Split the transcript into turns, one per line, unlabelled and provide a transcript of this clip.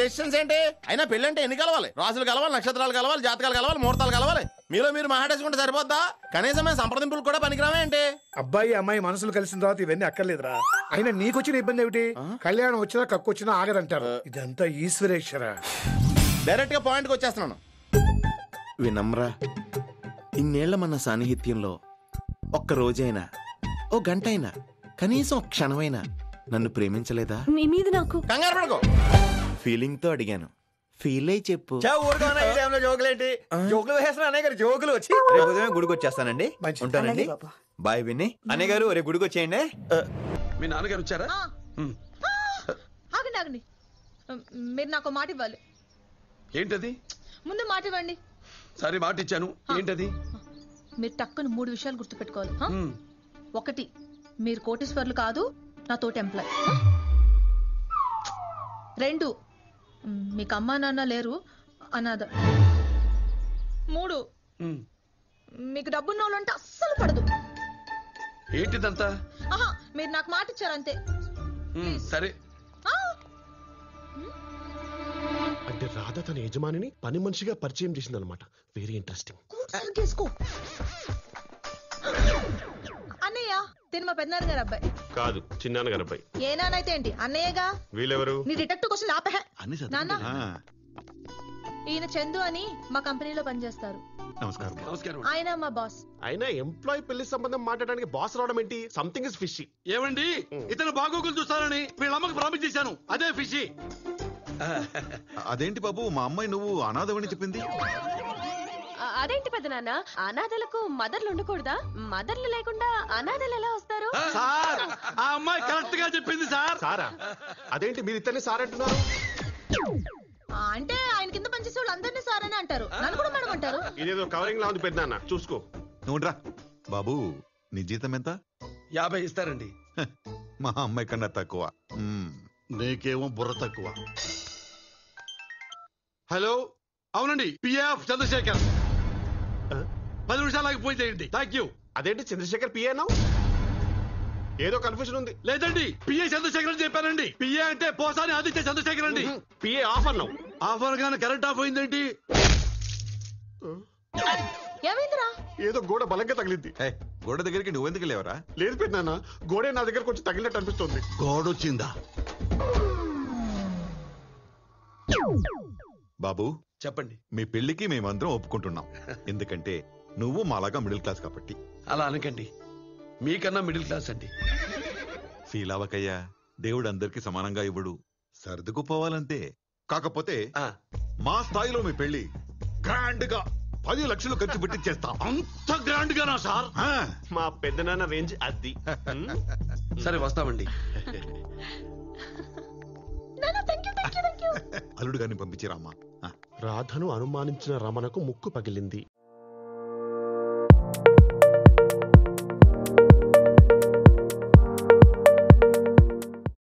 Decisions ఏంటి? అయినా పెళ్ళంటే ఎన్ని కలవాలి? రాసులు కలవాలి, నక్షత్రాలు కలవాలి, జాతకాలు కలవాలి, ముహూర్తాలు కలవాలి. మీలో మీరు మాట్లాడేసుకుంటే సరిపోద్దా? కనీసం మేము సంప్రదింపులు కూడా పనికిరామే ఏంటి?
అబ్బాయి అమ్మాయి మనసులు కలిసిన తర్వాత ఇవన్నీ అక్కర్లేదురా. అయినా నీకొచ్చిన ఇబ్బంది ఏమిటి? కళ్యాణం వచ్చినా కక్కు వచ్చినా ఆగదంటారు. ఇదంతా ఈశ్వరేశ్వర.
డైరెక్ట్ గా పాయింట్కి వచ్చేస్తున్నాను. వినమ్రా, ఇన్నేళ్ల మన సాన్నిహిత్యంలో ఒక్క రోజైనా, ఓ గంట అయినా, కనీసం ఒక క్షణమైనా నన్ను ప్రేమించలేదా?
మీ మీద నాకు
కంగారు పడుకో. ఫీలింగ్ తో అడిగాను, ఫీల్ అయి చెప్పు.
జోకులేంటి? జోకులు వేసిన అన్నయ్య గారు జోకులు వచ్చి ఉదయం గుడికి వచ్చేస్తానండి. ఉంటానండి. బాయ్ విన్ని. అన్నయ్య గారు రేపు గుడికి వచ్చేయండి.
మీ నాన్నగారు వచ్చారా?
ఆగండి ఆగండి, మీరు నాకు మాట ఇవ్వాలి.
ఏంటది?
ముందు మాట ఇవ్వండి.
సరే మాట ఇచ్చాను. ఏంటది?
మీరు టక్కున 3 విషయాలు గుర్తుపెట్టుకోవాలి. 1, మీరు కోటీశ్వర్లు కాదు, నా తోటి ఎంప్లాయ్. 2, మీకు అమ్మా నాన్న లేరు, అనాథ. 3, మీకు డబ్బున్న వాళ్ళంటే అస్సలు పడదు.
ఏంటిదంతా?
మీరు నాకు మాట ఇచ్చారు అంతే.
సరే.
అంటే రాధ తన యజమానిని పని మనిషిగా పరిచయం చేసిందనమాట. Very interesting.
అన్నయ్య, తిను మా పెద్దనాన్న గారు అబ్బాయి.
కాదు, చిన్నాన్న గారు అబ్బాయి.
ఏ నాన్నైతే ఏంటి, అన్నయ్యగా.
వీళ్ళెవరు?
నీ డిటెక్టివ్ క్వశ్చన్ ఆపహ. నాన్న, ఈయన చందు అని మా కంపెనీలో పనిచేస్తారు.
నమస్కారం.
నమస్కారం.
ఆయన మా బాస్.
అయినా ఎంప్లాయీ పెళ్లి సంబంధం మాట్లాడడానికి బాస్ రావడం ఏంటి? Something is fishy.
ఏమండి, ఇతను బాగోగులు చూస్తానని వీళ్ళ అమ్మకి ప్రామిస్ చేశాను. అదే ఫిషీ.
అదేంటి బాబు, మా అమ్మాయి నువ్వు అనాథవని చెప్పింది?
అదేంటి పెద్దనాన్న, అనాథలకు మదర్లు ఉండకూడదా? మదర్లు లేకుండా అనాథలు ఎలా వస్తారు?
సార్, ఆ అమ్మాయి కరెక్ట్ గా చెప్పింది సార్.
సారా? అదేంటి మీరు ఇతన్ని సార్ అంటున్నారు?
అంటే ఆయన కింద పనిచేసే వాళ్ళు అందరినీ సార్ అని అంటారు, నన్ను కూడా మేడం అంటారు.
ఇదేదో కవరింగ్ లా ఉంది పెద్దనాన్న, చూసుకో.
నువ్వురా బాబు, నీ జీతం ఎంత?
50 ఇస్తారండి.
మా అమ్మాయి కన్నా తక్కువ.
నీకేమో బుర్ర తక్కువ. హలో, అవునండి, పిఎఫ్ చంద్రశేఖర్. 10 నిమిషాలు పోయి చేయండి. Thank you.
అదేంటి చంద్రశేఖర్ పిఏ అన్నావు? ఏదో కన్ఫ్యూజన్ ఉంది.
లేదండి, పిఏ చంద్రశేఖర్ అని చెప్పానండి. పిఏ అంటే పోసాని ఆదిత్య చంద్రశేఖర్ అండి.
పిఏ ఆఫ్ అన్నావు.
ఆఫర్ గానే కరెంట్ ఆఫ్ అయిందేంటి?
ఏమైందిరా?
ఏదో గోడ బలంగా తగిలింది.
గోడ దగ్గరికి నువ్వెందుకు లేవరా?
లేదు పెద్దనాన్న, గోడే నా దగ్గర కొంచెం తగిలినట్టు అనిపిస్తుంది.
గోడొచ్చిందా?
బాబు
చెప్పండి.
మీ పెళ్లికి మేమందరం ఒప్పుకుంటున్నాం. ఎందుకంటే నువ్వు మాలాగా మిడిల్ క్లాస్ కాబట్టి.
అలా అనకండి, మీకన్నా మిడిల్ క్లాస్ అండి.
ఫీల్ అవ్వకయ్యా, దేవుడు అందరికి సమానంగా ఇవ్వడు. సర్దుకుపోవాలంతే. కాకపోతే మా స్థాయిలో మీ పెళ్లి గ్రాండ్ గా 10 లక్షలు ఖర్చు పెట్టి చేస్తాం.
అంత గ్రాండ్ గానా సార్?
మా పెద్దనాన్న రేంజ్ అది.
సరే, వస్తామండి.
అల్లుడు గారిని పంపించిరామ్మా.
రాధను అనుమానించిన రమణకు ముక్కు పగిలింది.